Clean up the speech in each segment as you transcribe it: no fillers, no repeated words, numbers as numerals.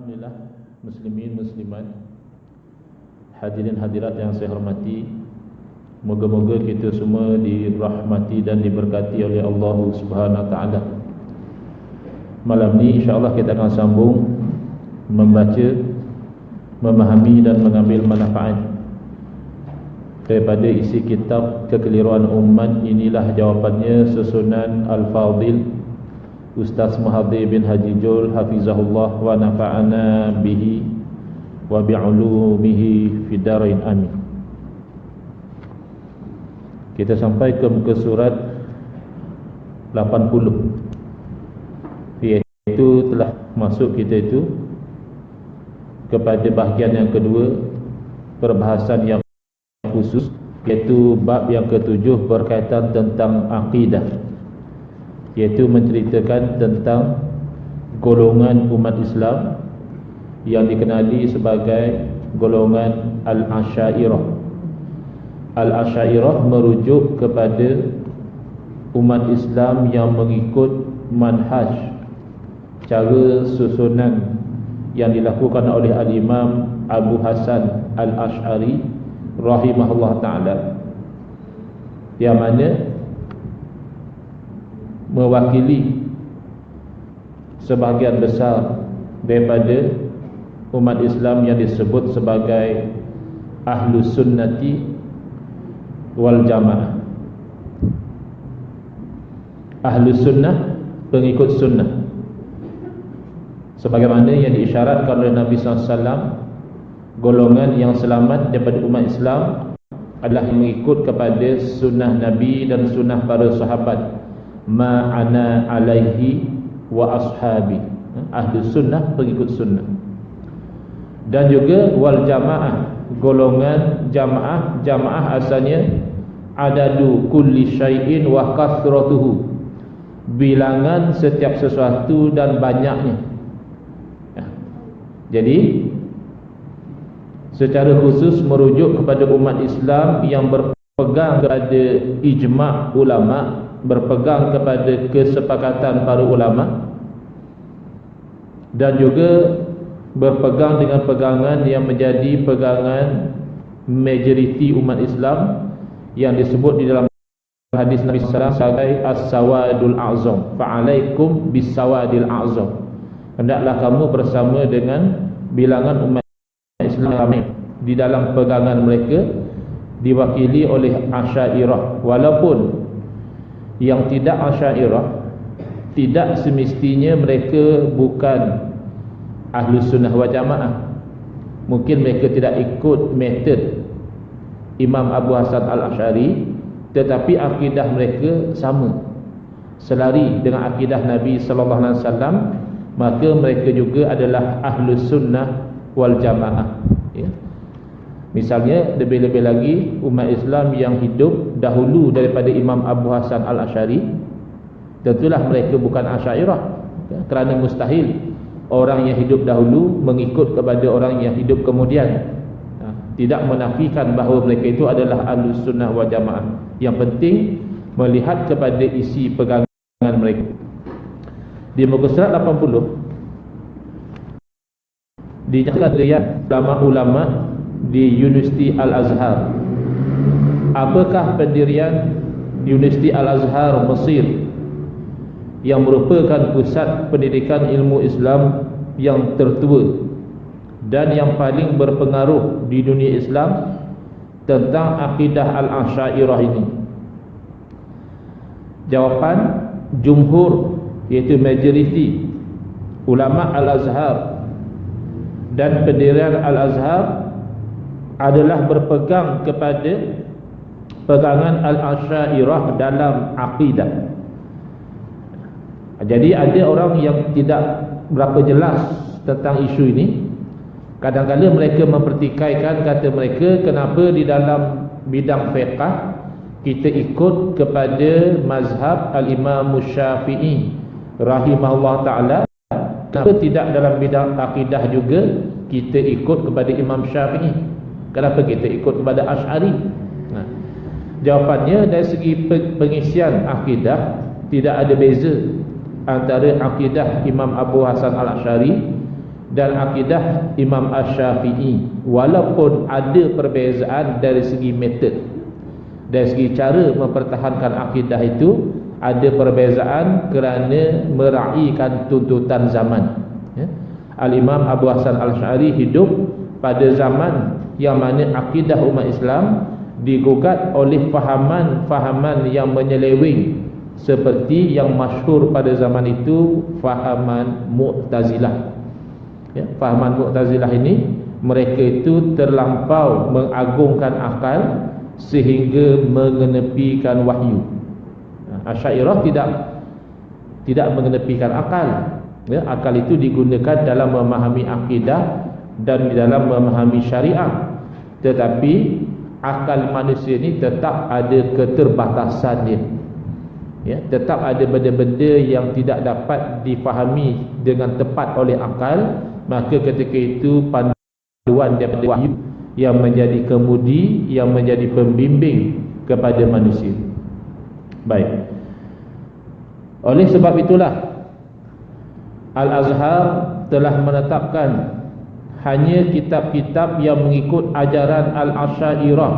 Alhamdulillah, muslimin muslimat, hadirin hadirat yang saya hormati, moga-moga kita semua dirahmati dan diberkati oleh Allah Subhanahu wa taala. Malam ni insya-Allah kita akan sambung membaca, memahami dan mengambil manfaat daripada isi kitab Kekeliruan Umat. Inilah jawapannya, susunan Al-Fadil Ustaz Mahathir bin Haji Jul hafizahullah wa nafa'ana bihi wa bi'ulumihi fid darain amin. Kita sampai ke muka surat 80, iaitu telah masuk kita itu kepada bahagian yang kedua, perbahasan yang khusus, iaitu bab yang ketujuh berkaitan tentang akidah, iaitu menceritakan tentang golongan umat Islam yang dikenali sebagai golongan Al-Asyairah. Al-Asyairah merujuk kepada umat Islam yang mengikut manhaj, cara susunan yang dilakukan oleh Al-Imam Abu Hasan Al-Ash'ari rahimahullah ta'ala, yang mana mewakili sebahagian besar daripada umat Islam yang disebut sebagai Ahlus Sunnati wal Jamaah. Ahlus Sunnah, pengikut sunnah, sebagaimana yang diisyaratkan oleh Nabi SAW. Golongan yang selamat daripada umat Islam adalah yang mengikut kepada sunnah Nabi dan sunnah para sahabat, ma'ana alaihi wa ashabi. Ahli sunnah, pengikut sunnah. Dan juga wal jamaah, golongan jamaah. Jamaah asalnya adadu kulli syai'in wa kathratuhu, bilangan setiap sesuatu dan banyaknya. Jadi secara khusus merujuk kepada umat Islam yang berpegang kepada ijma' ulama', berpegang kepada kesepakatan para ulama', dan juga berpegang dengan pegangan yang menjadi pegangan majoriti umat Islam yang disebut di dalam hadis Nabi SAW sebagai as-sawadul a'zam. Fa'alaikum bis-sawadil a'zam, hendaklah kamu bersama dengan bilangan umat Islam ramai. Di dalam pegangan mereka diwakili oleh Asyairah. Walaupun yang tidak Asyairah, tidak semestinya mereka bukan Ahlus Sunnah wal Jamaah. Mungkin mereka tidak ikut metod Imam Abu Hasan Al-Ash'ari, tetapi akidah mereka sama, selari dengan akidah Nabi SAW, maka mereka juga adalah Ahlus Sunnah wal Jamaah, ya. Misalnya lebih-lebih lagi umat Islam yang hidup dahulu daripada Imam Abu Hasan Al-Ash'ari, tentulah mereka bukan Asyairah, ya, kerana mustahil orang yang hidup dahulu mengikut kepada orang yang hidup kemudian. Tidak menafikan bahawa mereka itu adalah Ahlus Sunnah wal Jamaah. Yang penting melihat kepada isi pegangan mereka. Di muka surat 80 dinyatakan riwayat ulama-ulama di Universiti Al-Azhar. Apakah pendirian Universiti Al-Azhar Mesir, yang merupakan pusat pendidikan ilmu Islam yang tertua dan yang paling berpengaruh di dunia Islam, tentang akidah Al-Asyairah ini? Jawapan jumhur, iaitu majoriti ulama Al-Azhar dan pendirian Al-Azhar adalah berpegang kepada pegangan Al-Asyairah dalam akidah. Jadi ada orang yang tidak berapa jelas tentang isu ini. Kadang-kadang mereka mempertikaikan, kata mereka, kenapa di dalam bidang fiqh kita ikut kepada mazhab Al-Imam Syafi'i rahimahullah ta'ala, kenapa tidak dalam bidang akidah juga kita ikut kepada Imam Syafi'i? Kenapa kita ikut kepada Ash'ari? Jawapannya, dari segi pengisian akidah tidak ada beza antara akidah Imam Abu Hasan Al-Ash'ari dan akidah Imam Asy-Syafi'i, walaupun ada perbezaan dari segi metod, dari segi cara mempertahankan akidah itu ada perbezaan kerana meraihkan tuntutan zaman. Al-Imam Abu Hasan Al-Asy'ari hidup pada zaman yang mana akidah umat Islam digugat oleh fahaman-fahaman yang menyeleweng, seperti yang masyhur pada zaman itu fahaman Mu'tazilah. Fahaman Mu'tazilah ini, mereka itu terlampau mengagungkan akal sehingga mengenepikan wahyu. Asy'ariyah tidak mengenepikan akal. Akal itu digunakan dalam memahami akidah dan dalam memahami syariat, tetapi akal manusia ni tetap ada keterbatasan dia. Tetap ada benda-benda yang tidak dapat difahami dengan tepat oleh akal. Maka ketika itu panduan daripada wahyu yang menjadi kemudi, yang menjadi pembimbing kepada manusia. Baik. Oleh sebab itulah Al-Azhar telah menetapkan hanya kitab-kitab yang mengikut ajaran Al-Asy'ariyah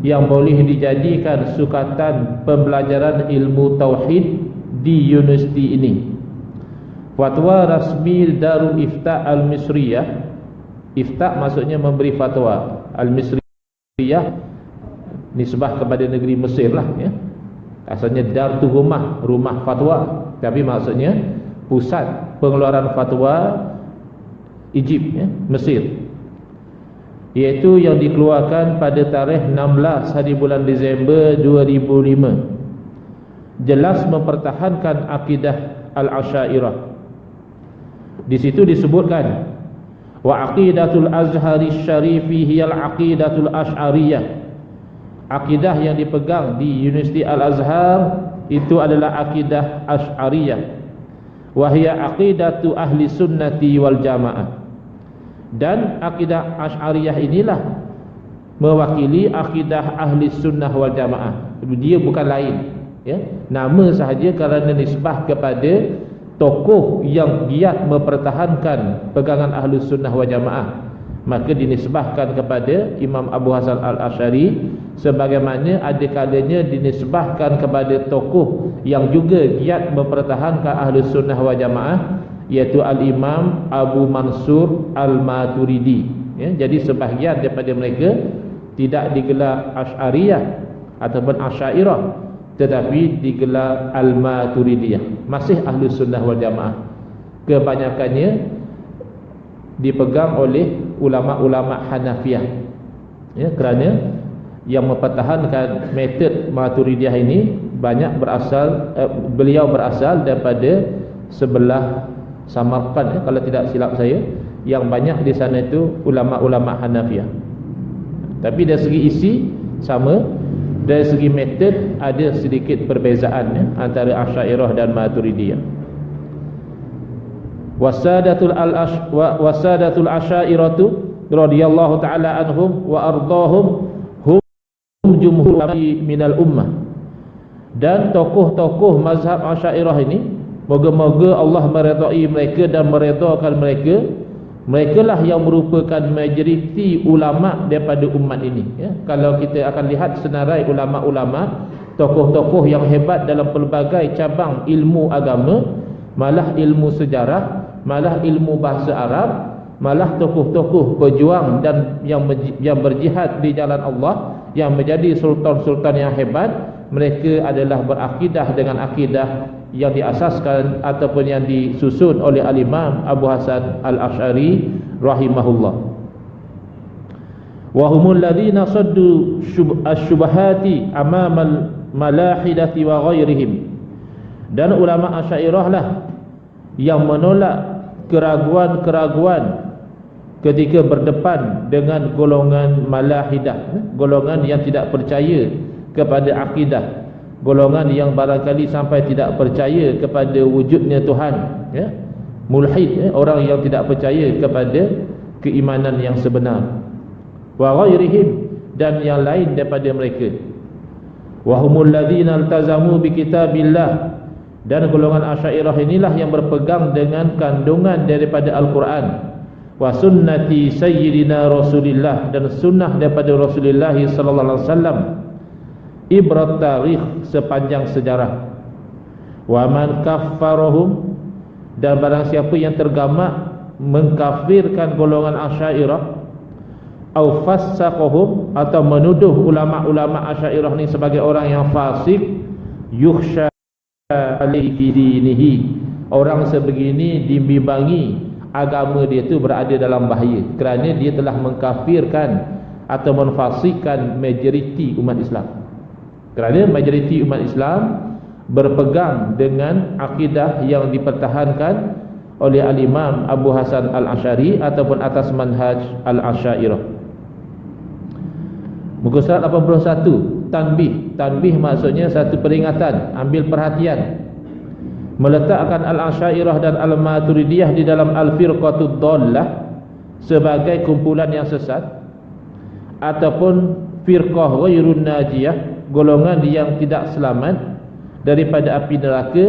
yang boleh dijadikan sukatan pembelajaran ilmu tauhid di universiti ini. Fatwa rasmi Darul Ifta Al-Misriyah, Ifta maksudnya memberi fatwa, Al-Misriyah nisbah kepada negeri Mesir lah, asalnya Dar tu rumah fatwa, tapi maksudnya pusat pengeluaran fatwa Egypt, Mesir, iaitu yang dikeluarkan pada tarikh 16 hari bulan Disember 2005, jelas mempertahankan akidah Al-Asy'ariyah. Di situ disebutkan wa aqidatul Azhari Syarifi hiyal aqidatul Asy'ariyah. Akidah yang dipegang di Universiti Al-Azhar itu adalah akidah Asy'ariyah. Wa hiya aqidatu ahli sunnati wal jamaah. Dan akidah Asy'ariyah inilah mewakili akidah ahli sunnah wal jamaah. Dia bukan lain, nama sahaja kerana nisbah kepada tokoh yang giat mempertahankan pegangan ahli sunnah wal jamaah, maka dinisbahkan kepada Imam Abu Hasan Al-Asy'ari, sebagaimana ada kalanya dinisbahkan kepada tokoh yang juga giat mempertahankan ahli sunnah wal jamaah, iaitu Al-Imam Abu Mansur Al-Maturidi. Jadi sebahagian daripada mereka tidak digelar Asy'ariyah ataupun Asy'ariyah, tetapi digelar Al-Maturidiyah, masih ahli sunnah wal jamaah. Kebanyakannya dipegang oleh ulama-ulama Hanafiyah, kerana yang mempertahankan metod Maturidiyah ini banyak beliau berasal daripada sebelah Samarkand, kalau tidak silap saya. Yang banyak di sana itu ulama-ulama Hanafiyah. Tapi dari segi isi sama, dari segi metod ada sedikit perbezaan antara Asy'ariyah dan Maturidiyah. Wasadatul Asy'ariyatu radhiyallahu taala anhum wa ardahum hum jumhur minal ummah. Dan tokoh-tokoh mazhab Asy'ariyah ini, moga-moga Allah meredai mereka dan meredakan mereka, merekalah yang merupakan majoriti ulama daripada umat ini. Kalau kita akan lihat senarai ulama-ulama, tokoh-tokoh yang hebat dalam pelbagai cabang ilmu agama, malah ilmu sejarah, malah ilmu bahasa Arab, malah tokoh-tokoh pejuang dan yang berjihad di jalan Allah, yang menjadi sultan-sultan yang hebat, mereka adalah berakidah dengan akidah yang diasaskan ataupun yang disusun oleh Al-Imam Abu Hasan Al-Asy'ari rahimahullah. Wa humul ladzina saddu asy-syubhati amamal malahidati wa ghairihim. Dan ulama Asy'ariyah lah yang menolak keraguan-keraguan ketika berdepan dengan golongan malahidah, golongan yang tidak percaya kepada akidah, golongan yang barangkali sampai tidak percaya kepada wujudnya Tuhan, mulhid, orang yang tidak percaya kepada keimanan yang sebenar. Wa ghairihim, dan yang lain daripada mereka. Wa humul ladzina iltazamu bi kitabillah, Dan golongan Asy'ariyah inilah yang berpegang dengan kandungan daripada Al-Quran wa sunnati sayyidina Rasulillah, dan sunnah daripada Rasulullah sallallahu alaihi wasallam, ibrat tarikh, sepanjang sejarah. Wa man kaffarahum, dan barang siapa yang tergamak mengkafirkan golongan Asy'ariyah, au fassaqahum, atau menuduh ulama-ulama Asy'ariyah ni sebagai orang yang fasik, yukhsha alaihi dinihi, orang sebegini dibimbangi agama dia tu berada dalam bahaya, kerana dia telah mengkafirkan atau menfasikkan majoriti umat Islam. Kerana majoriti umat Islam berpegang dengan akidah yang dipertahankan oleh Al-Imam Abu Hasan Al-Asy'ari ataupun atas manhaj Al-Asy'ariyah. Muka surat 81, tanbih. Tanbih maksudnya satu peringatan, ambil perhatian. Meletakkan Al-Asy'ariyah dan Al-Maturidiyah di dalam Al-Firqatud Dhallah sebagai kumpulan yang sesat, ataupun firqah ghairun najiyah, golongan yang tidak selamat daripada api neraka,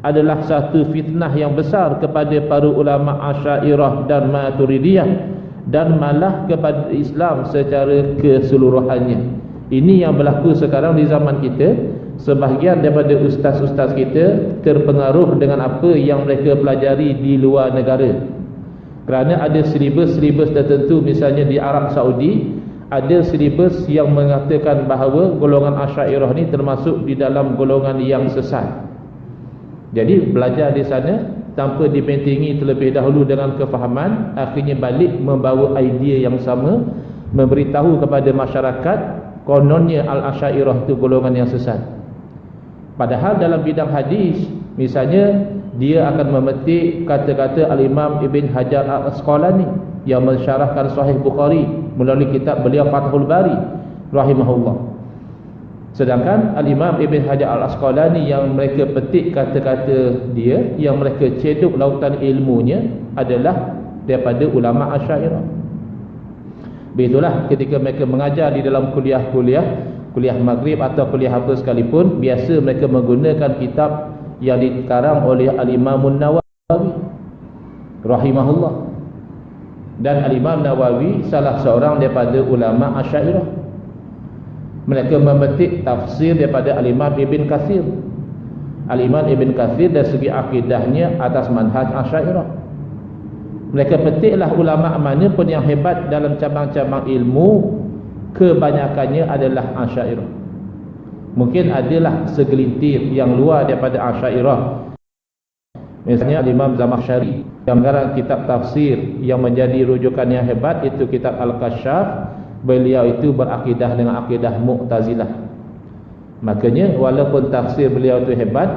adalah satu fitnah yang besar kepada para ulama Asy'ariyah dan Maturidiyah, dan malah kepada Islam secara keseluruhannya. Ini yang berlaku sekarang di zaman kita. Sebahagian daripada ustaz-ustaz kita terpengaruh dengan apa yang mereka pelajari di luar negara, kerana ada silibus-silibus tertentu. Misalnya di Arab Saudi ada silibus yang mengatakan bahawa golongan Asy'ariyah ni termasuk di dalam golongan yang sesat. Jadi belajar di sana tanpa dibentengi terlebih dahulu dengan kefahaman, akhirnya balik membawa idea yang sama, memberitahu kepada masyarakat kononnya Al-Asy'ariyah itu golongan yang sesat. Padahal dalam bidang hadis, misalnya dia akan memetik kata-kata Al-Imam Ibn Hajar Al-Asqalani yang mensyarahkan Sahih Bukhari melalui kitab beliau Fathul Bari rahimahullah. Sedangkan Al-Imam Ibn Hajar Al-Asqalani yang mereka petik kata-kata dia, yang mereka cedok lautan ilmunya, adalah daripada ulama Asy'ariyah. Begitulah ketika mereka mengajar di dalam kuliah maghrib atau kuliah apa sekalipun, biasa mereka menggunakan kitab yang dikarang oleh Al-Imam Nawawi rahimahullah. Dan Al-Imam Nawawi salah seorang daripada ulama Asy'ariyah. Mereka memetik tafsir daripada Al-Imam Ibn Katsir. Al-Imam Ibn Katsir dari segi akidahnya atas manhaj Asy'ariyah. Mereka petiklah ulama mana pun yang hebat dalam cabang-cabang ilmu, kebanyakannya adalah Asy'ariyah. Mungkin adalah segelintir yang luar daripada Asy'ariyah. Misalnya Imam Zamakhsyari yang mengarang kitab tafsir yang menjadi rujukan yang hebat, itu kitab Al-Kasyaf. Beliau itu berakidah dengan akidah Mu'tazilah. Makanya walaupun tafsir beliau itu hebat,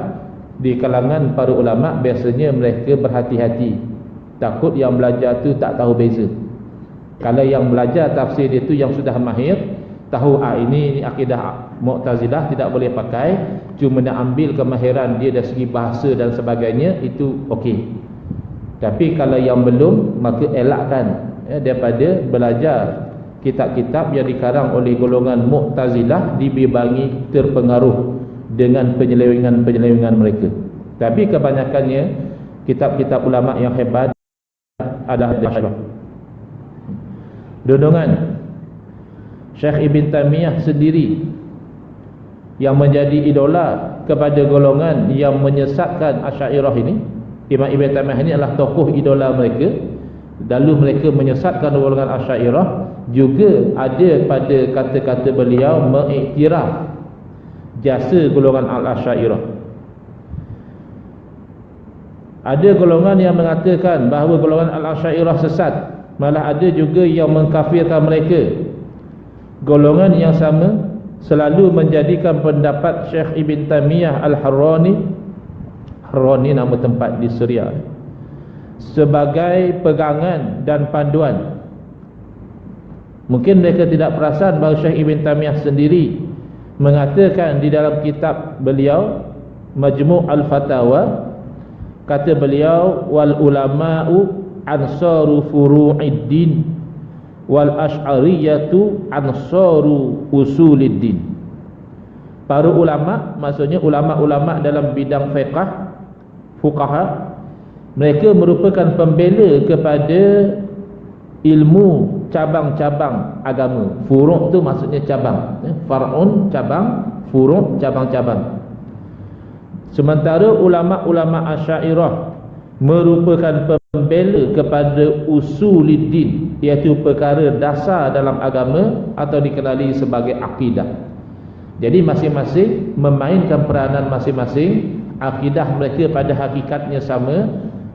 di kalangan para ulama biasanya mereka berhati-hati, takut yang belajar tu tak tahu beza. Kalau yang belajar tafsir itu yang sudah mahir, tahu ini akidah Mu'tazilah tidak boleh pakai, cuma nak ambil kemahiran dia dari segi bahasa dan sebagainya, itu okey. Tapi kalau yang belum, maka elakkan daripada belajar kitab-kitab yang dikarang oleh golongan Mu'tazilah, dibimbang terpengaruh dengan penyelewengan-penyelewengan mereka. Tapi kebanyakannya kitab-kitab ulama yang hebat adalah Asy'ariyah. Dondongan Syekh Ibn Taimiyah sendiri yang menjadi idola kepada golongan yang menyesatkan Asy'ariyah ini. Imam Ibn Taimiyah ini adalah tokoh idola mereka. Lalu mereka menyesatkan golongan Asy'ariyah. Juga ada pada kata-kata beliau mengiktiraf jasa golongan Al-Asy'ariyah. Ada golongan yang mengatakan bahawa golongan Al-Asy'ariyah sesat, malah ada juga yang mengkafirkan mereka. Golongan yang sama selalu menjadikan pendapat Syekh Ibn Taimiyah Al-Harrani, Harrani nama tempat di Syria, sebagai pegangan dan panduan. Mungkin mereka tidak perasan bahawa Syekh Ibn Taimiyah sendiri mengatakan di dalam kitab beliau Majmu' Al-Fatawa, kata beliau, wal ulama'u ansaru furu'iddin wal asy'ariyatu ansaru usuliddin. Para ulama, maksudnya ulama-ulama dalam bidang fiqh, fuqaha, mereka merupakan pembela kepada ilmu cabang-cabang agama. Furu' tu maksudnya cabang, far'un cabang, furu' cabang-cabang. Sementara ulama-ulama Asy'ariyah merupakan pembela kepada usuluddin, iaitu perkara dasar dalam agama atau dikenali sebagai akidah. Jadi masing-masing memainkan peranan masing-masing. Akidah mereka pada hakikatnya sama,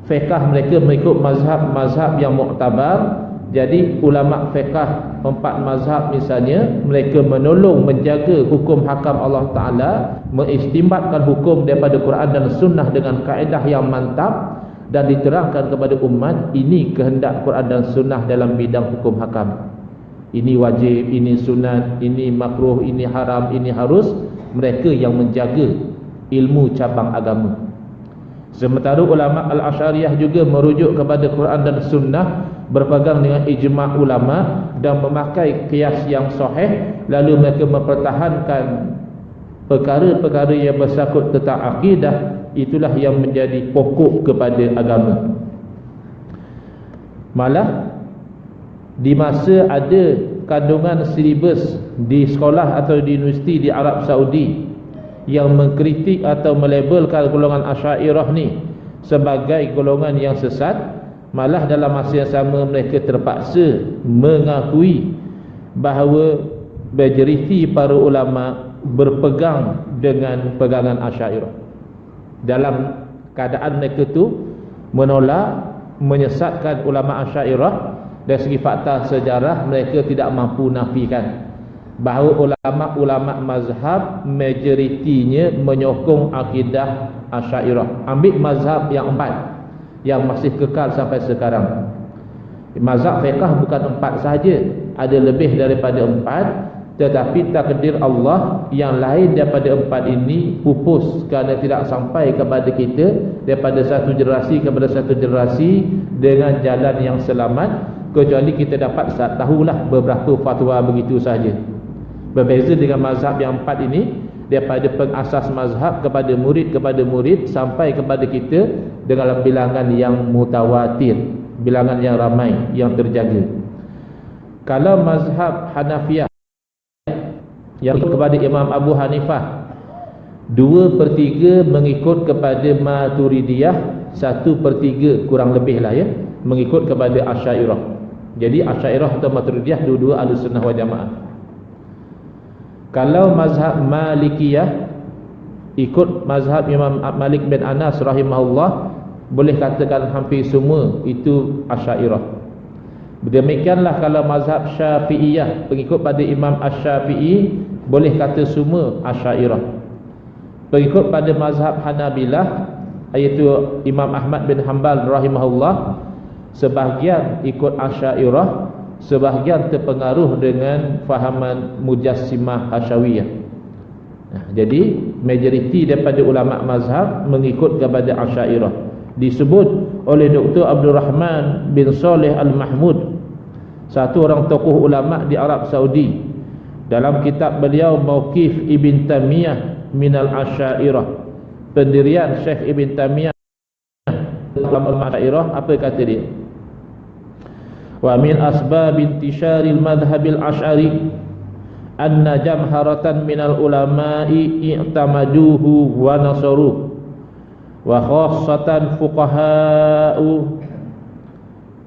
fiqh mereka mengikut mazhab-mazhab yang muktabar. Jadi ulama fiqh empat mazhab misalnya, mereka menolong menjaga hukum hakam Allah Ta'ala, mengistimbatkan hukum daripada Quran dan Sunnah dengan kaedah yang mantap, dan diterangkan kepada umat ini kehendak Quran dan Sunnah dalam bidang hukum hakam. Ini wajib, ini sunat, ini makruh, ini haram, ini harus. Mereka yang menjaga ilmu cabang agama. Sementara ulama Al-Asy'ariyah juga merujuk kepada Quran dan Sunnah, berpegang dengan ijma' ulama dan memakai qiyas yang sahih. Lalu mereka mempertahankan perkara-perkara yang bersangkut tentang akidah. Itulah yang menjadi pokok kepada agama. Malah di masa ada kandungan silibus di sekolah atau di universiti di Arab Saudi yang mengkritik atau melabelkan golongan Asy'ariyah ni sebagai golongan yang sesat, malah dalam masa yang sama mereka terpaksa mengakui bahawa majoriti para ulama berpegang dengan pegangan Asy'ariyah. Dalam keadaan mereka tu menolak, menyesatkan ulama Asy'ariyah. Dari segi fakta sejarah, mereka tidak mampu nafikan bahawa ulama-ulama mazhab majoritinya menyokong akidah Asy'ariyah. Ambil mazhab yang empat yang masih kekal sampai sekarang. Mazhab fiqh bukan empat sahaja, ada lebih daripada empat, tetapi takdir Allah yang lain daripada empat ini pupus kerana tidak sampai kepada kita daripada satu generasi kepada satu generasi dengan jalan yang selamat, kecuali kita dapat tahulah beberapa fatwa begitu saja. Berbeza dengan mazhab yang empat ini, daripada pengasas mazhab kepada murid sampai kepada kita dengan bilangan yang mutawatir, bilangan yang ramai yang terjaga. Kalau mazhab Hanafiyah yang kepada Imam Abu Hanifah, 2/3 mengikut kepada Maturidiyah, 1/3 kurang lebih lah ya mengikut kepada Asy'ariyah. Jadi Asy'ariyah atau Maturidiyah dua-dua Ahlussunnah wal Jamaah. Kalau mazhab Malikiyah ikut mazhab Imam Malik bin Anas rahimahullah, boleh katakan hampir semua itu Asy'ariyah. Demikianlah kalau mazhab Syafi'iyah pengikut pada Imam Asy-Syafi'i, boleh kata semua Asy'ariyah. Pengikut pada mazhab Hanabilah iaitu Imam Ahmad bin Hanbal rahimahullah, sebahagian ikut Asy'ariyah, sebahagian terpengaruh dengan fahaman Mujassimah Hasyawiyah. Jadi majoriti daripada ulama mazhab mengikut kepada Asy'ariyah. Disebut oleh Dr. Abdul Rahman bin Saleh Al-Mahmud, satu orang tokoh ulama di Arab Saudi, dalam kitab beliau Mauqif Ibn Taymiyah Minal Asy'ariyah, pendirian Syekh Ibn Taymiyah dalam Al-Asy'ariyah, apa kata dia? Wa min asbab intisharil madhhabil asy'ari anna jamharatan minal ulama'i i'tamaduhu wa nasaruhu, wa khassatan fuqaha'u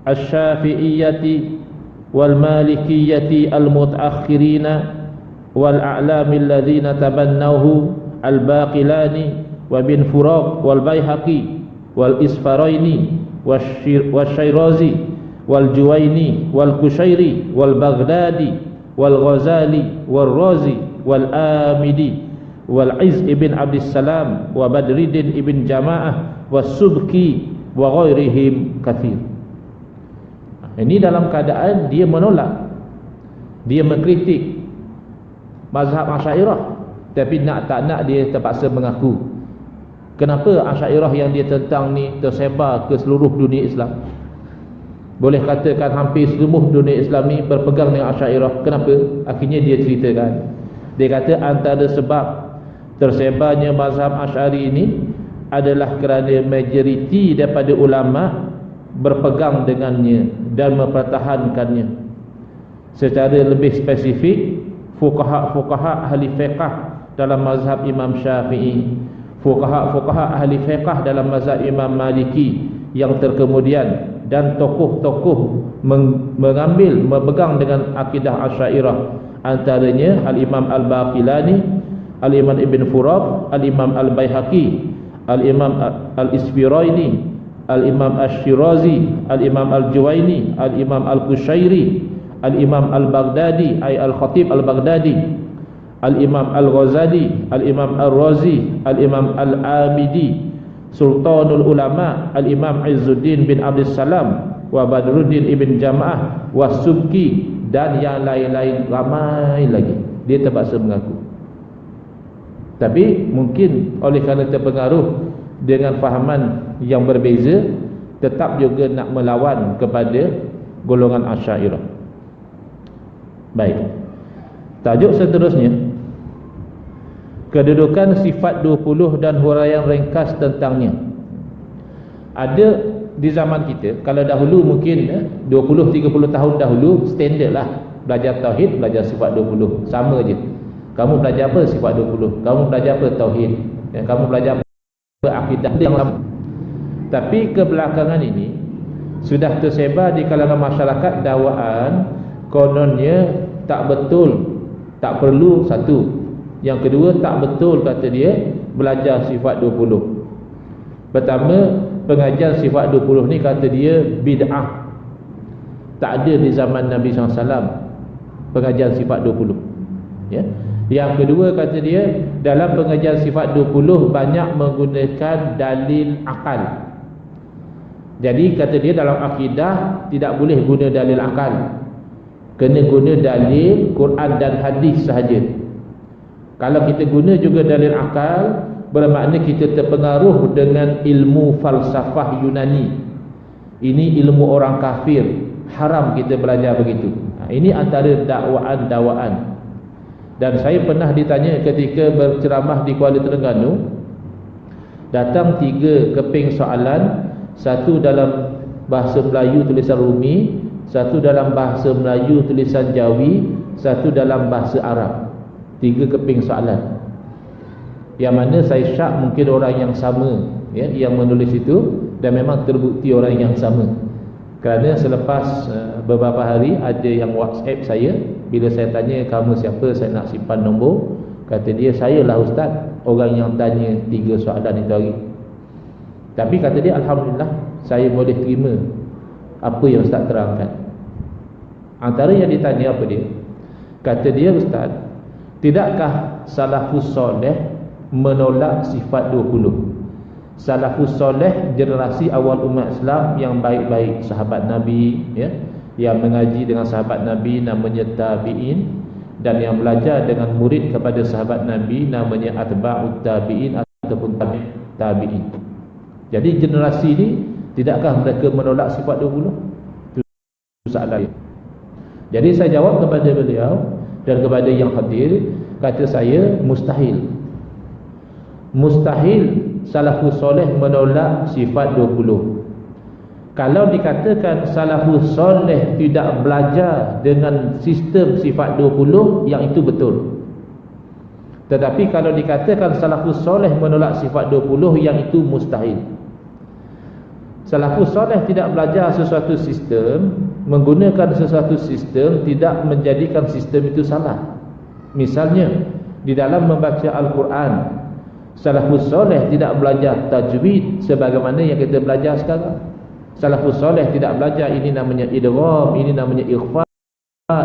asy-syafi'iyyati wal malikiyyati al-mutaakhirina wal a'lami alladhina tabannawhu al-baqilani wa bin Furaq wal Baihaqi wal Isfaraini wasyirazi wal Juwaini wal Kushairi wal Baghdadi wal Ghazali wal Razi wal Amidi wal Izz ibn Abdissalam wa Badruddin ibn Jama'ah was Subki wa ghairihim kathir. Ini dalam keadaan dia menolak, dia mengkritik mazhab Asy'ariyah, tapi nak tak nak dia terpaksa mengaku. Kenapa Asy'ariyah yang dia tentang ni tersebar ke seluruh dunia Islam? Boleh katakan hampir seluruh dunia Islam ni berpegang dengan Asy'ariyah. Kenapa? Akhirnya dia ceritakan. Dia kata antara sebab tersebarnya mazhab Asy'ari ini adalah kerana majoriti daripada ulama berpegang dengannya dan mempertahankannya. Secara lebih spesifik, fuqaha ahli fiqh dalam mazhab Imam Syafi'i, fuqaha ahli fiqh dalam mazhab Imam Maliki yang terkemudian, dan tokoh-tokoh memegang dengan akidah Asy'ariyah, antaranya Al-Imam Al-Baqilani, Al-Imam Ibn Furad, Al-Imam Al-Baihaqi, Al-Imam Al-Isfiraini, Al-Imam Asy-Syirazi, Al-Imam Al-Juwaini, Al-Imam Al-Qushairi, Al-Imam Al-Baghdadi ay Al-Khatib Al-Baghdadi, Al-Imam Al-Ghazali, Al-Imam Al-Razi, Al-Imam Al-Abidi, Sultanul Ulama Al-Imam Izzuddin bin Abdul Salam wa Badruddin ibn Jama'ah wa Subki, dan yang lain-lain ramai lagi. Dia terpaksa mengaku, tapi mungkin oleh kerana terpengaruh dengan fahaman yang berbeza, tetap juga nak melawan kepada golongan Asy'ariyah. Baik, tajuk seterusnya, kedudukan sifat 20 dan huraian ringkas tentangnya. Ada di zaman kita, kalau dahulu mungkin 20-30 tahun dahulu standard lah, belajar tauhid, belajar sifat 20, sama je. Kamu belajar apa? Sifat 20. Kamu belajar apa? Tauhid. Dan kamu belajar apa? Akidah yang sama. Tapi kebelakangan ini sudah tersebar di kalangan masyarakat dakwaan kononnya tak betul, tak perlu. Satu, yang kedua, tak betul kata dia belajar sifat 20. Pertama, pengajian sifat 20 ni kata dia bid'ah, tak ada di zaman Nabi SAW pengajian sifat 20, ya. Yang kedua kata dia, dalam pengajian sifat 20 banyak menggunakan dalil akal. Jadi kata dia dalam akidah tidak boleh guna dalil akal, kena guna dalil Quran dan hadis sahaja. Kalau kita guna juga dalil akal, bermakna kita terpengaruh dengan ilmu falsafah Yunani. Ini ilmu orang kafir, haram kita belajar begitu. Ini antara dakwaan-dakwaan. Dan saya pernah ditanya ketika berceramah di Kuala Terengganu, datang 3 keping soalan, satu dalam bahasa Melayu tulisan Rumi, satu dalam bahasa Melayu tulisan Jawi, satu dalam bahasa Arab. 3 keping soalan, yang mana saya syak mungkin orang yang sama, ya, yang menulis itu, dan memang terbukti orang yang sama. Kerana selepas beberapa hari ada yang WhatsApp saya, bila saya tanya kamu siapa, saya nak simpan nombor, kata dia, saya lah ustaz orang yang tanya 3 soalan itu hari. Tapi kata dia, alhamdulillah saya boleh terima apa yang ustaz terangkan. Antara yang ditanya apa dia? Kata dia, ustaz, tidakkah salafus soleh menolak sifat 20? Salafus soleh generasi awal umat Islam yang baik-baik, sahabat Nabi, ya, yang mengaji dengan sahabat Nabi namanya tabi'in, dan yang belajar dengan murid kepada sahabat Nabi namanya atba'ut tabi'in ataupun tabi'in. Jadi generasi ini, tidakkah mereka menolak sifat 20? Itu soalan. Jadi saya jawab kepada beliau dan kepada yang hadir, kata saya, mustahil. Mustahil salafus soleh menolak sifat 20. Kalau dikatakan salafus soleh tidak belajar dengan sistem sifat 20, yang itu betul. Tetapi kalau dikatakan salafus soleh menolak sifat 20, yang itu mustahil. Salafus soleh tidak belajar sesuatu sistem, menggunakan sesuatu sistem, tidak menjadikan sistem itu salah. Misalnya di dalam membaca Al-Quran, salafus soleh tidak belajar tajwid sebagaimana yang kita belajar sekarang. Salafus soleh tidak belajar ini namanya idgham, ini namanya ikhfa,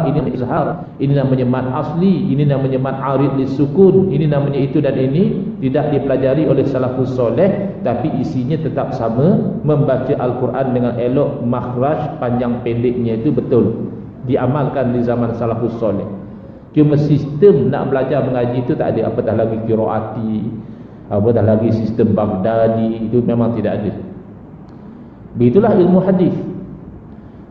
ini namanya izhar, ini namanya mad asli, ini namanya mad arid lisukun, ini namanya itu dan ini tidak dipelajari oleh salafus soleh, tapi isinya tetap sama. Membaca Al-Quran dengan elok, makhraj panjang pendeknya itu betul diamalkan di zaman salafus soleh. Cuma sistem nak belajar mengaji itu tak ada, apatah lagi qiraati, apatah lagi sistem Baghdadi, itu memang tidak ada. Begitulah ilmu hadis.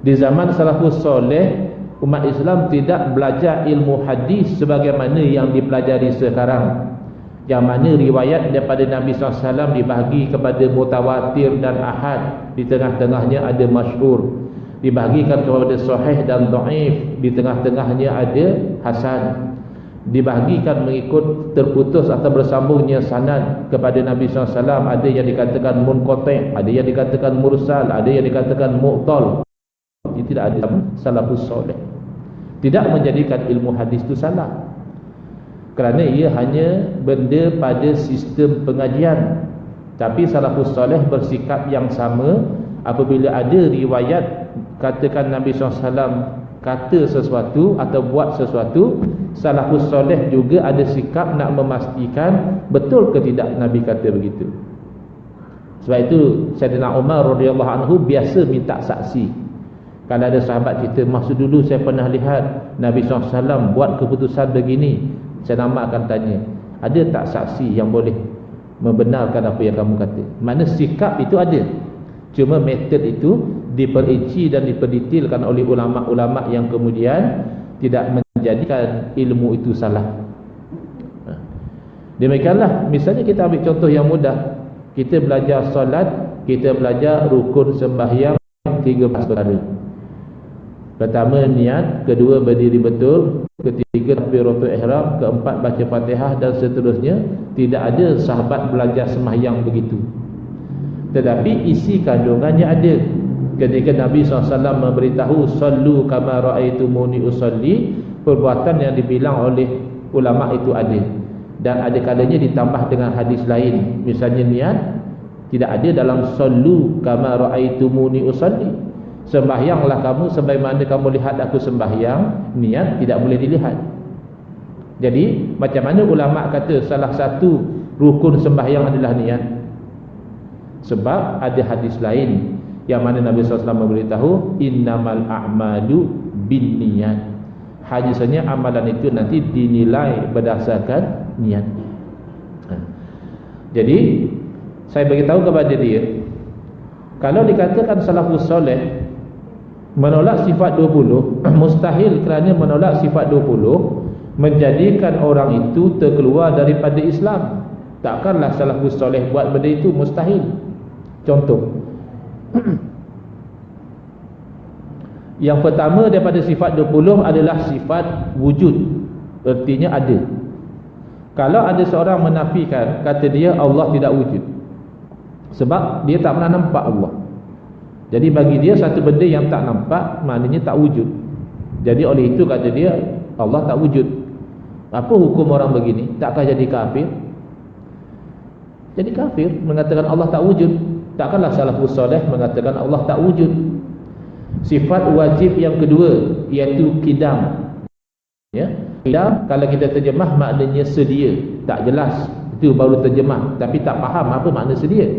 Di zaman salafus soleh, umat Islam tidak belajar ilmu hadis sebagaimana yang dipelajari sekarang. yang mana riwayat daripada Nabi SAW dibahagi kepada mutawatir dan ahad, di tengah-tengahnya ada masyhur, dibahagikan kepada sahih dan dhaif, di tengah-tengahnya ada hasan, dibahagikan mengikut terputus atau bersambungnya sanad kepada Nabi SAW. Ada yang dikatakan munqati', ada yang dikatakan mursal, ada yang dikatakan mu'tal. Ini tidak ada salafus soleh. Tidak menjadikan ilmu hadis itu salah, kerana ia hanya benda pada sistem pengajian. Tapi salafus soleh bersikap yang sama apabila ada riwayat katakan Nabi SAW kata sesuatu atau buat sesuatu, salafus soleh juga ada sikap nak memastikan betul ke tidak Nabi kata begitu. Sebab itu Sayyidina Umar radhiyallahu anhu biasa minta saksi. Kalau ada sahabat cerita, masa dulu saya pernah lihat Nabi SAW buat keputusan begini, saya nama akan tanya, ada tak saksi yang boleh membenarkan apa yang kamu kata? Mana sikap itu ada, cuma metod itu diperinci dan diperdetailkan oleh ulama-ulama yang kemudian tidak menjadikan ilmu itu salah. Demikianlah, misalnya kita ambil contoh yang mudah, kita belajar solat, kita belajar rukun sembahyang 13 perkara. Pertama niat, kedua berdiri betul, ketiga takbiratul ihram, keempat baca Fatihah dan seterusnya. Tidak ada sahabat belajar sembahyang begitu, tetapi isi kandungannya ada. Ketika Nabi SAW memberitahu sallu kama ra'aitumuni usalli, perbuatan yang dibilang oleh ulama itu ada, dan ada kalanya ditambah dengan hadis lain. Misalnya niat tidak ada dalam sallu kama ra'aitumuni usalli. Sembahyanglah kamu sebagaimana kamu lihat aku sembahyang. Niat tidak boleh dilihat. Jadi macam mana ulama kata salah satu rukun sembahyang adalah niat? Sebab ada hadis lain yang mana Nabi SAW memberitahu innamal a'malu binniyat. Hanya amalan itu nanti dinilai berdasarkan niat. Jadi saya beritahu kepada dia, kalau dikatakan salafus soleh menolak sifat 20, mustahil, kerana menolak sifat 20 menjadikan orang itu terkeluar daripada Islam. Takkanlah salafus soleh buat benda itu, mustahil. Contoh, yang pertama daripada sifat 20 adalah sifat wujud, artinya ada. Kalau ada seorang menafikan, kata dia Allah tidak wujud, sebab dia tak pernah nampak Allah. Jadi bagi dia satu benda yang tak nampak maknanya tak wujud. Jadi oleh itu kata dia Allah tak wujud. Apa hukum orang begini? Takkah jadi kafir? Jadi kafir mengatakan Allah tak wujud. Takkanlah salafus soleh mengatakan Allah tak wujud. Sifat wajib yang kedua iaitu qidam. Ya, qidam kalau kita terjemah maknanya sedia, tak jelas. Itu baru terjemah, tapi tak faham apa makna sedia.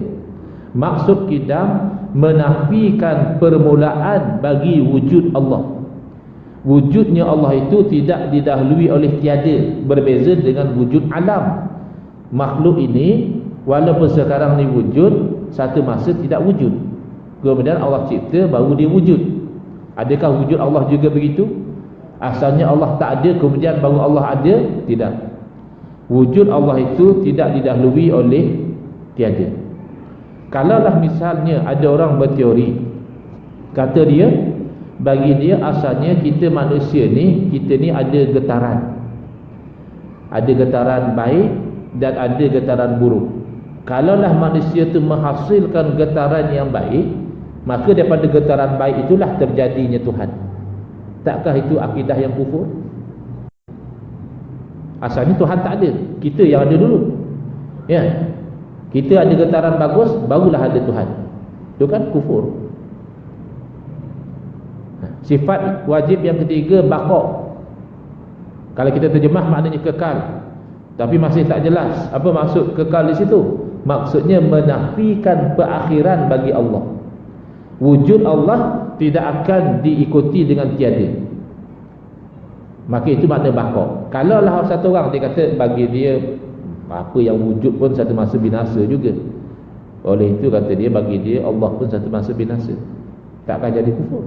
Maksud qidam menafikan permulaan bagi wujud Allah. Wujudnya Allah itu tidak didahului oleh tiada, berbeza dengan wujud alam. Makhluk ini walaupun sekarang ni wujud, satu masa tidak wujud, kemudian Allah cipta baru dia wujud. Adakah wujud Allah juga begitu? Asalnya Allah tak ada kemudian baru Allah ada? Tidak. Wujud Allah itu tidak didahului oleh tiada. Kalaulah misalnya ada orang berteori, kata dia, bagi dia asalnya kita manusia ni, kita ni ada getaran. Ada getaran baik dan ada getaran buruk. Kalaulah manusia tu menghasilkan getaran yang baik, maka daripada getaran baik itulah terjadinya Tuhan. Takkah itu akidah yang kufur? Asalnya Tuhan tak ada, kita yang ada dulu. Ya, kita ada getaran bagus, barulah ada Tuhan. Itu kan kufur. Sifat wajib yang ketiga baqa. Kalau kita terjemah maknanya kekal, tapi masih tak jelas apa maksud kekal di situ. Maksudnya menafikan perakhiran bagi Allah. Wujud Allah tidak akan diikuti dengan tiada. Maka itu makna baqa. Kalaulah satu orang dia kata bagi dia apa yang wujud pun satu masa binasa juga, oleh itu kata dia bagi dia Allah pun satu masa binasa, takkan jadi kufur.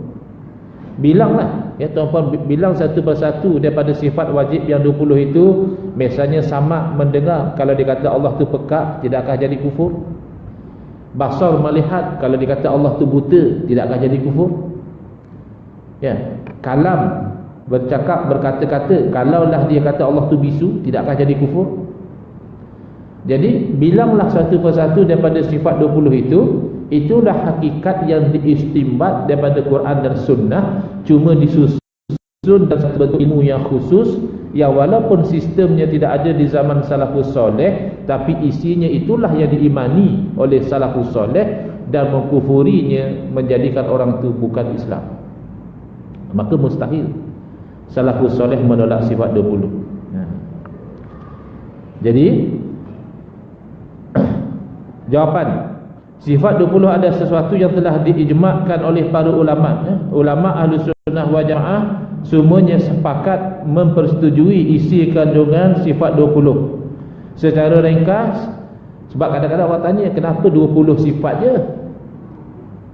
Bilanglah, ya tuan-puan, bilang satu persatu daripada sifat wajib yang 20 itu. Misalnya sama mendengar, kalau dikata Allah tu pekak, tidakkah jadi kufur? Basar melihat, kalau dikata Allah tu buta, tidakkah jadi kufur? Ya, kalam bercakap, berkata-kata, kalaulah dia kata Allah tu bisu, tidakkah jadi kufur? Jadi bilanglah satu persatu daripada sifat 20 itu. Itulah hakikat yang diistimbat daripada Quran dan Sunnah, cuma disusun dalam satu bentuk ilmu yang khusus, yang walaupun sistemnya tidak ada di zaman salafus soleh, tapi isinya itulah yang diimani oleh salafus soleh, dan mengkufurinya, menjadikan orang itu bukan Islam. Maka mustahil salafus soleh menolak sifat 20. Jadi jawapan, sifat 20 ada sesuatu yang telah diijma'kan oleh para ulama. Ulama ahli sunnah wal jamaah semuanya sepakat mempersetujui isi kandungan sifat 20. Secara ringkas, sebab kadang-kadang orang tanya, kenapa 20 sifat je?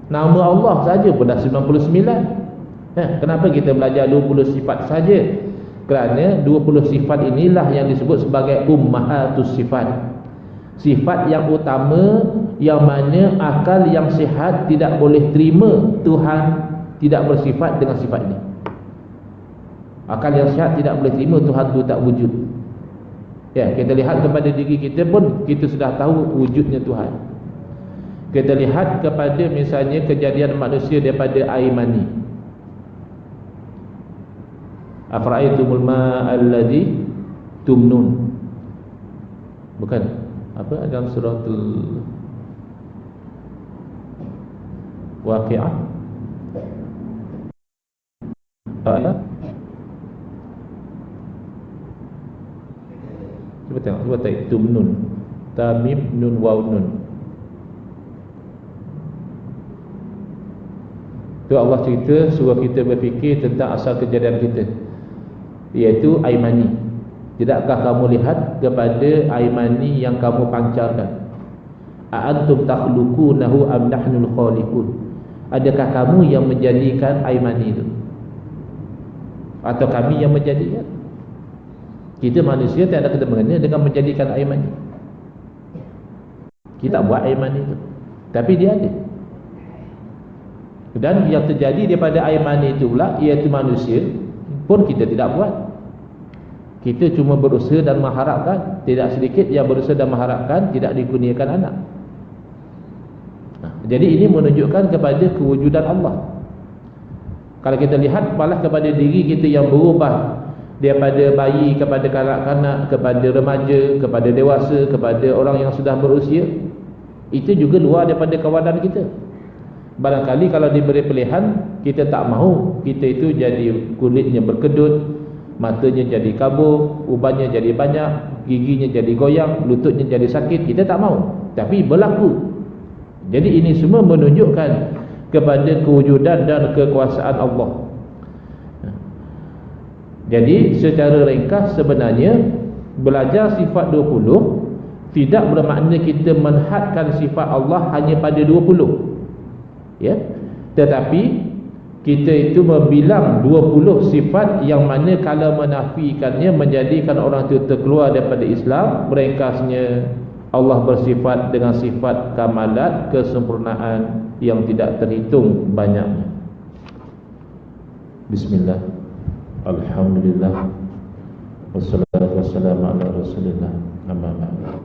Nama Allah saja pun dah 99. Kenapa kita belajar 20 sifat saja? Kerana 20 sifat inilah yang disebut sebagai ummahatus sifat. Sifat yang utama, yang mana akal yang sihat tidak boleh terima Tuhan tidak bersifat dengan sifat ini. Akal yang sihat tidak boleh terima Tuhan itu tak wujud. Ya, kita lihat kepada diri kita pun, kita sudah tahu wujudnya Tuhan. Kita lihat kepada misalnya kejadian manusia daripada air mani. Afra'aitumul ma'alladhi tumnun. Bukan apa dalam suratul Waqi'ah, cuba tengok, cuba tengok tumnun, tamim nun waw nun. Tu Allah cerita, suruh kita berfikir tentang asal kejadian kita, iaitu air mani. Tidakkah kamu lihat kepada air mani yang kamu pancarkan? A'antum takhluqunahu am nahnul khaliqun? Adakah kamu yang menjadikan air mani itu, atau kami yang menjadikan? Kita manusia tak ada kena mengena dengan menjadikan air mani. Kita buat air mani itu, tapi dia ada. Dan yang terjadi daripada air mani itu pula, iaitu manusia pun kita tidak buat. Kita cuma berusaha dan mengharapkan, tidak sedikit yang berusaha dan mengharapkan tidak dikurniakan anak. Jadi ini menunjukkan kepada kewujudan Allah. Kalau kita lihat malah kepada diri kita yang berubah daripada bayi kepada kanak-kanak, kepada remaja, kepada dewasa, kepada orang yang sudah berusia, itu juga luar daripada kawanan kita. Barangkali kalau diberi pilihan, kita tak mahu kita itu jadi kulitnya berkedut, matanya jadi kabur, ubannya jadi banyak, giginya jadi goyang, lututnya jadi sakit. Kita tak mahu, tapi berlaku. Jadi ini semua menunjukkan kepada kewujudan dan kekuasaan Allah. Jadi secara ringkas, sebenarnya belajar sifat 20 tidak bermakna kita menhadkan sifat Allah hanya pada 20, ya. Tetapi kita itu membilang 20 sifat yang mana kalau menafikannya menjadikan orang itu terkeluar daripada Islam. Ringkasnya, Allah bersifat dengan sifat kamalat, kesempurnaan yang tidak terhitung banyaknya. Bismillah, alhamdulillah, wassalatu wassalamu ala rasulillah, amma ba'd.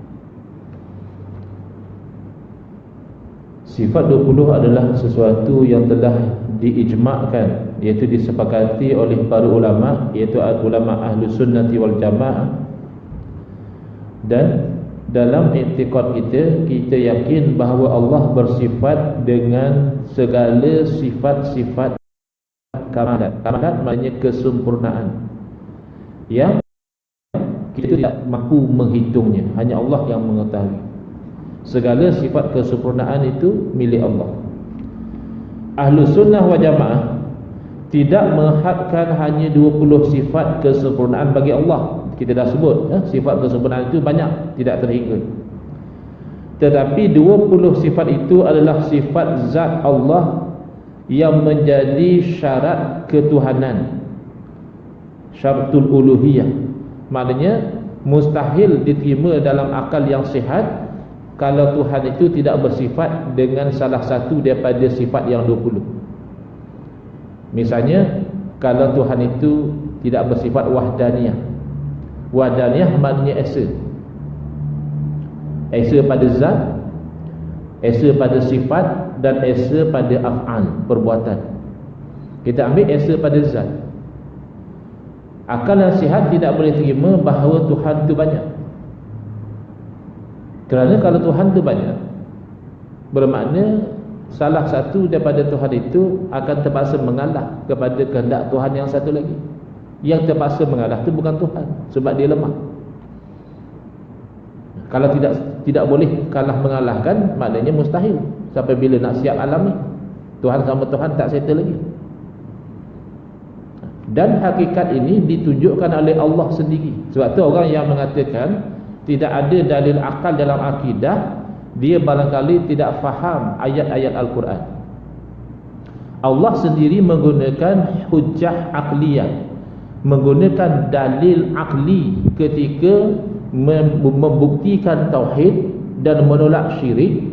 Sifat 20 adalah sesuatu yang telah diijma'kan, iaitu disepakati oleh para ulama, iaitu ulama ahlu sunnati wal jamaah. Dan dalam i'tiqad kita, kita yakin bahawa Allah bersifat dengan segala sifat-sifat kamalat. Kamalat maknanya kesempurnaan, yang kita tidak mampu menghitungnya, hanya Allah yang mengetahui. Segala sifat kesempurnaan itu milik Allah. Ahlu sunnah wa jamaah tidak menghadkan hanya 20 sifat kesempurnaan bagi Allah. Kita dah sebut, sifat kesempurnaan itu banyak, tidak terhingga. Tetapi 20 sifat itu adalah sifat zat Allah yang menjadi syarat ketuhanan, syaratul uluhiyah. Maknanya mustahil diterima dalam akal yang sihat kalau Tuhan itu tidak bersifat dengan salah satu daripada sifat yang 20. Misalnya, kalau Tuhan itu tidak bersifat wahdaniyah. Wahdaniyah maknanya esa. Esa pada zat, esa pada sifat, dan esa pada af'al, perbuatan. Kita ambil esa pada zat. Akal yang sihat tidak boleh terima bahawa Tuhan itu banyak. Kerana kalau Tuhan itu banyak, bermakna salah satu daripada Tuhan itu akan terpaksa mengalah kepada kehendak Tuhan yang satu lagi. Yang terpaksa mengalah itu bukan Tuhan, sebab dia lemah. Kalau tidak boleh kalah mengalahkan, maknanya mustahil. Sampai bila nak siap alam ni, Tuhan sama Tuhan tak settle lagi. Dan hakikat ini ditunjukkan oleh Allah sendiri. Sebab tu orang yang mengatakan tidak ada dalil akal dalam akidah, dia barangkali tidak faham ayat-ayat Al-Quran. Allah sendiri menggunakan hujjah akliyah, menggunakan dalil akli ketika membuktikan tauhid dan menolak syirik.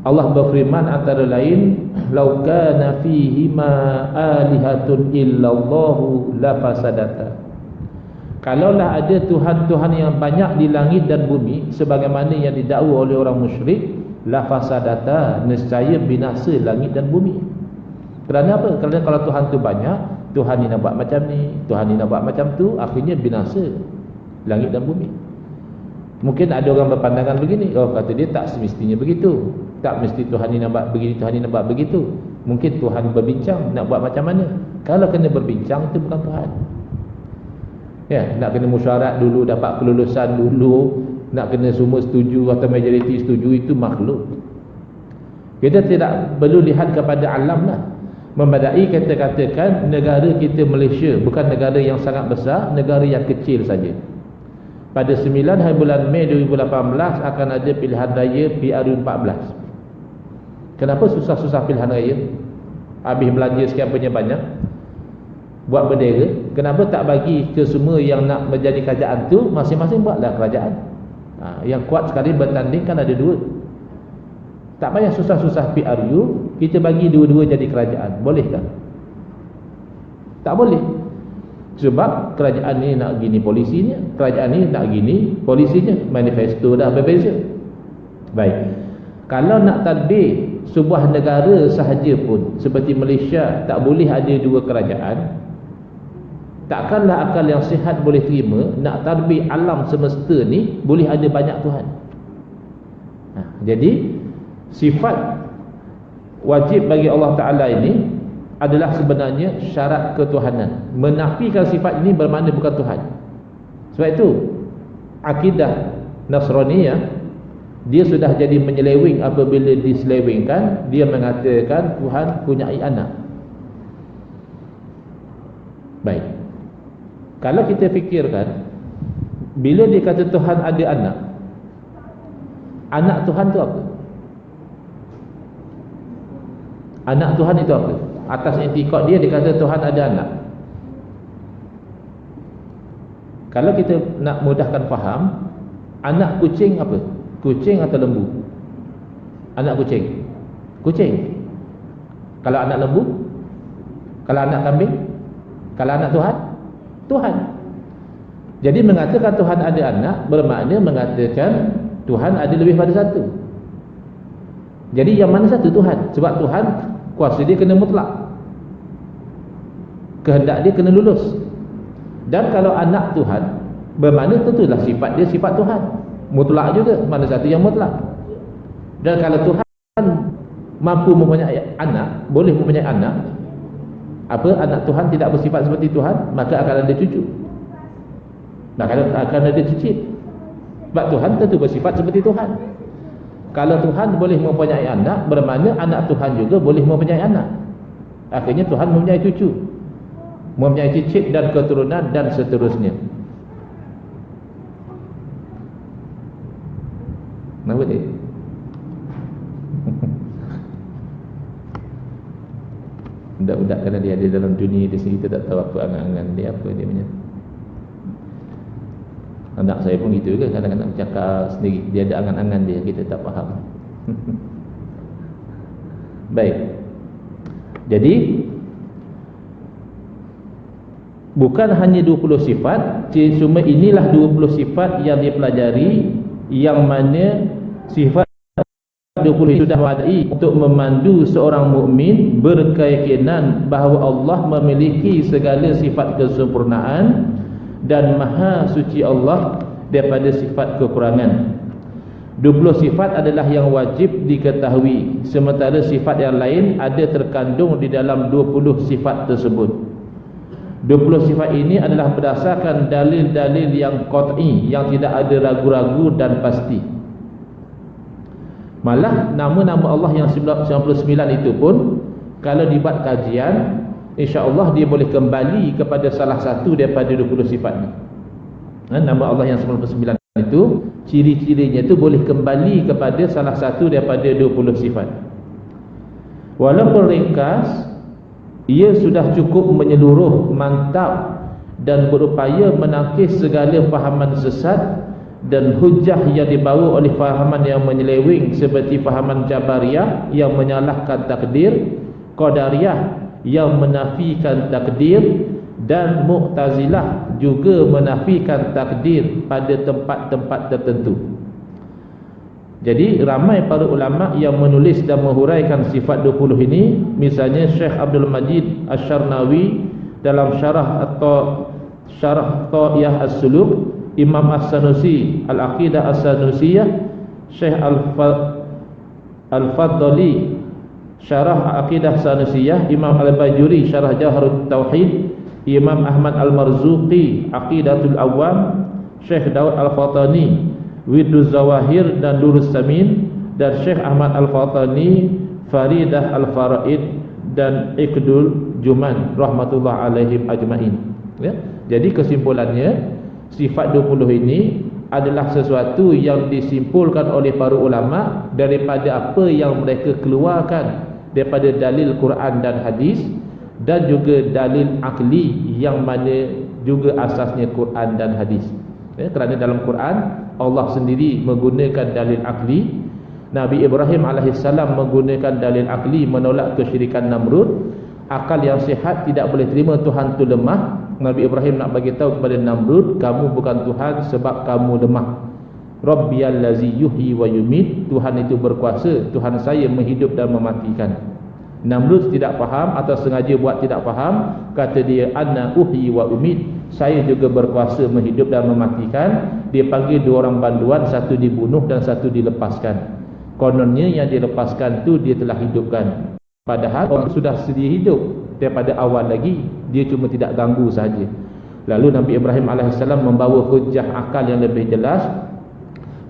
Allah berfirman antara lain, "Lau kana fihima alihatun illallahu lafasadata." Kalaulah ada Tuhan-Tuhan yang banyak di langit dan bumi sebagaimana yang didakwa oleh orang musyrik, lafasadata, nescaya binasa langit dan bumi. Kerana apa? Kerana kalau Tuhan tu banyak, Tuhan ni nak buat macam ni, Tuhan ni nak buat macam tu, akhirnya binasa langit dan bumi. Mungkin ada orang berpandangan begini, oh kata dia tak semestinya begitu. Tak mesti Tuhan ni nak buat begini, Tuhan ni nak buat begitu. Mungkin Tuhan berbincang nak buat macam mana. Kalau kena berbincang, itu bukan Tuhan. Ya, nak kena musyarat dulu, dapat kelulusan dulu, nak kena semua setuju atau majoriti setuju, itu makhluk. Kita tidak perlu lihat kepada alam lah. Membadai kita katakan negara kita Malaysia bukan negara yang sangat besar, negara yang kecil saja. Pada 9 hari bulan Mei 2018 akan ada pilihan raya PRU14. Kenapa susah-susah pilihan raya? Habis belanja sekian banyak, buat bendera. Kenapa tak bagi ke semua yang nak menjadi kerajaan tu, masing-masing buatlah kerajaan. Yang kuat sekali bertanding kan ada dua. Tak payah susah-susah PRU, kita bagi dua-dua jadi kerajaan. Boleh tak? Tak boleh. Sebab kerajaan ni nak gini polisinya, kerajaan ni nak gini polisinya, manifesto dah berbeza. Baik. Kalau nak tadbir sebuah negara sahaja pun seperti Malaysia tak boleh ada dua kerajaan, takkanlah akal yang sihat boleh terima nak tadbir alam semesta ni boleh ada banyak Tuhan. Jadi sifat wajib bagi Allah Ta'ala ini adalah sebenarnya syarat ketuhanan. Menafikan sifat ini bermakna bukan Tuhan. Sebab itu akidah Nasraniyah, dia sudah jadi menyeleweng. Apabila diselewengkan, dia mengatakan Tuhan punya anak. Baik, kalau kita fikirkan, bila dia kata Tuhan ada anak, anak Tuhan itu apa? Anak Tuhan itu apa? Atas intikad dia kata Tuhan ada anak. Kalau kita nak mudahkan faham, anak kucing apa? Kucing atau lembu? Anak kucing. Kucing. Kalau anak lembu? Kalau anak kambing? Kalau anak Tuhan? Tuhan. Jadi mengatakan Tuhan ada anak bermakna mengatakan Tuhan ada lebih pada satu. Jadi yang mana satu Tuhan? Sebab Tuhan kuasa dia kena mutlak, kehendak dia kena lulus. Dan kalau anak Tuhan bermakna tentulah sifat dia sifat Tuhan, mutlak juga, mana satu yang mutlak. Dan kalau Tuhan mampu mempunyai anak, boleh mempunyai anak, apa anak Tuhan tidak bersifat seperti Tuhan, maka akan ada cucu, maka akan ada cicit. Sebab Tuhan tentu bersifat seperti Tuhan. Kalau Tuhan boleh mempunyai anak, bermakna anak Tuhan juga boleh mempunyai anak. Akhirnya Tuhan mempunyai cucu, mempunyai cicit dan keturunan dan seterusnya. Kenapa dia? Budak-budak kerana dia ada dalam dunia di sini, kita tak tahu apa angan-angan dia, apa dia punya. Anak saya pun gitu juga, kadang-kadang bercakap sendiri, dia ada angan-angan dia, kita tak faham. Baik. Jadi bukan hanya 20 sifat, cuma inilah 20 sifat yang dipelajari, yang mana sifat 20 itu sudah memadai untuk memandu seorang mukmin berkeyakinan bahawa Allah memiliki segala sifat kesempurnaan dan maha suci Allah daripada sifat kekurangan. 20 sifat adalah yang wajib diketahui, sementara sifat yang lain ada terkandung di dalam 20 sifat tersebut. 20 sifat ini adalah berdasarkan dalil-dalil yang qat'i, yang tidak ada ragu-ragu dan pasti. Malah nama-nama Allah yang 99 itu pun kalau dibuat kajian, insya-Allah dia boleh kembali kepada salah satu daripada 20 sifat ni. Nama Allah yang 99 itu, ciri-cirinya itu boleh kembali kepada salah satu daripada 20 sifat. Walaupun ringkas, ia sudah cukup menyeluruh, mantap dan berupaya menangkis segala fahaman sesat dan hujah yang dibawa oleh fahaman yang menyeleweng, seperti fahaman Jabariyah yang menyalahkan takdir, Qadariyah yang menafikan takdir, dan Mu'tazilah juga menafikan takdir pada tempat-tempat tertentu. Jadi ramai para ulama yang menulis dan menghuraikan sifat 20 ini, misalnya Syekh Abdul Majid Asy-Syarnawi dalam syarah atau syarah Ta'iyah As-Suluk, Imam As-Sanusi Al-Aqidah As-Sanusiyah, Syekh Al-Fadli syarah Aqidah Sanusiyah, Imam Al-Bajuri syarah Jahrut Tauhid, Imam Ahmad Al-Marzuqi Aqidatul Awam, Syekh Daud Al-Fatani Widuz Zawahir dan Durus Samin, dan Syekh Ahmad Al-Fatani Faridah Al-Faraid dan Iqdul Juman rahmatullah alaihim ajmain. Ya? Jadi kesimpulannya, sifat 20 ini adalah sesuatu yang disimpulkan oleh para ulama daripada apa yang mereka keluarkan daripada dalil Quran dan hadis, dan juga dalil akli yang mana juga asasnya Quran dan hadis. Ya, kerana dalam Quran Allah sendiri menggunakan dalil akli, Nabi Ibrahim alaihissalam menggunakan dalil akli menolak kesyirikan Namrud. Akal yang sihat tidak boleh terima Tuhan itu lemah. Nabi Ibrahim nak bagi tahu kepada Namrud, kamu bukan Tuhan sebab kamu lemah. Rabbiyallazi yuhyi wa yumit, Tuhan itu berkuasa, Tuhan saya menghidup dan mematikan. Namrud tidak faham atau sengaja buat tidak faham, kata dia ana uhyi wa umit, saya juga berkuasa menghidup dan mematikan. Dia panggil dua orang banduan, satu dibunuh dan satu dilepaskan. Kononnya yang dilepaskan tu dia telah hidupkan, padahal orang sudah sedia hidup daripada awal lagi, dia cuma tidak ganggu sahaja. Lalu Nabi Ibrahim alaihissalam membawa hujah akal yang lebih jelas,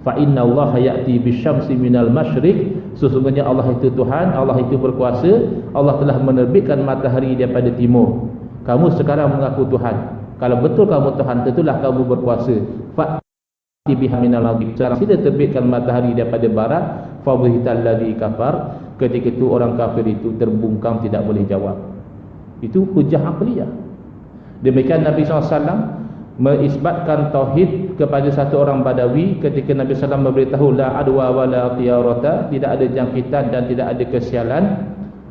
fa inna Allah ya'ti bisyamsi minal masyriq, sesungguhnya Allah itu Tuhan, Allah itu berkuasa, Allah telah menerbitkan matahari daripada timur. Kamu sekarang mengaku Tuhan, kalau betul kamu Tuhan, tentulah kamu berkuasa. Fa'ti biha minal maghrib, sekarang sila terbitkan matahari daripada barat. Fa buhital ladzi kafar, ketika itu orang kafir itu terbungkam, tidak boleh jawab. Itu hujah aqliyah. Demikian Nabi SAW mengisbatkan tauhid kepada satu orang Badawi ketika Nabi SAW memberitahu la adwa wa la qiyarata, tidak ada jangkitan dan tidak ada kesialan.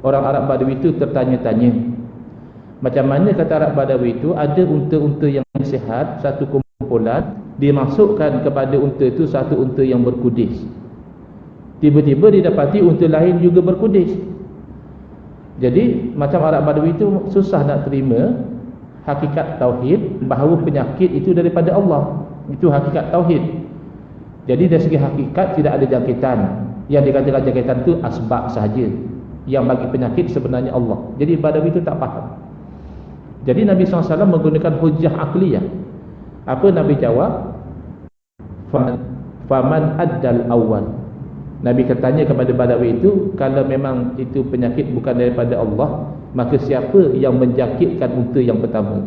Orang Arab Badawi itu tertanya-tanya, macam mana kata Arab Badawi itu ada unta-unta yang sihat, satu kumpulan, dimasukkan kepada unta itu satu unta yang berkudis. Tiba-tiba didapati unta lain juga berkudis. Jadi macam Arab Badawi itu susah nak terima hakikat tauhid bahawa penyakit itu daripada Allah. Itu hakikat tauhid. Jadi dari segi hakikat tidak ada jangkitan. Yang dikatakan jangkitan itu asbab sahaja. Yang bagi penyakit sebenarnya Allah. Jadi Badawi itu tak faham. Jadi Nabi SAW menggunakan hujah akliyah. Apa Nabi jawab? Faman addal awal. Nabi katanya kepada Badawi itu, kalau memang itu penyakit bukan daripada Allah, maka siapa yang menjangkitkan unta yang pertama?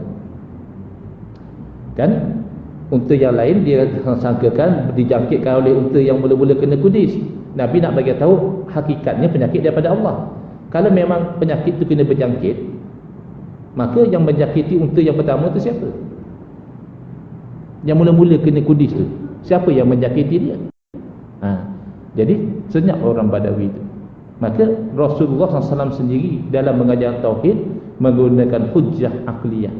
Kan unta yang lain dia sangkakan dijangkitkan oleh unta yang mula-mula kena kudis. Nabi nak bagi tahu hakikatnya penyakit daripada Allah. Kalau memang penyakit itu kena berjangkit, maka yang menjangkiti unta yang pertama tu siapa? Yang mula-mula kena kudis tu, siapa yang menjangkiti dia? Jadi senyap orang Badawi itu. Maka Rasulullah SAW sendiri dalam mengajar tauhid menggunakan hujjah akliyah,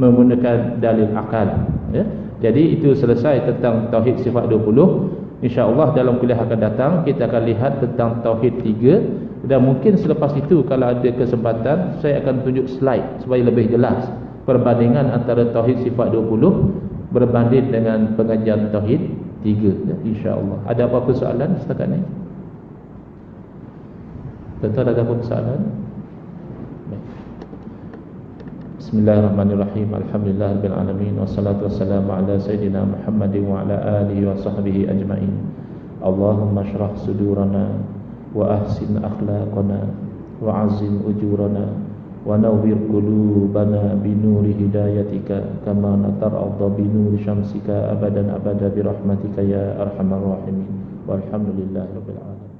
menggunakan dalil akal, ya. Jadi itu selesai tentang tauhid sifat 20. InsyaAllah dalam kuliah akan datang kita akan lihat tentang tauhid 3. Dan mungkin selepas itu kalau ada kesempatan saya akan tunjuk slide supaya lebih jelas perbandingan antara tauhid sifat 20 berbanding dengan pengajian tauhid 3, ya, insya-Allah. Ada apa-apa soalan setakat ini? Tuan-tuan ada apa soalan? Baik. Bismillahirrahmanirrahim. Alhamdulillahirabbil alamin wassalatu wassalamu ala sayidina Muhammadin wa ala alihi wa sahbihi ajmain. Allahumma shrah sudurana wa ahsin akhlaqana wa azim ujurana wa nawwir qulubana bi nuri hidayatika kama natar'adha bi nuri syamsika abadan abada bi rahmatika ya arhamar rahimin. Walhamdulillahirabbil alamin.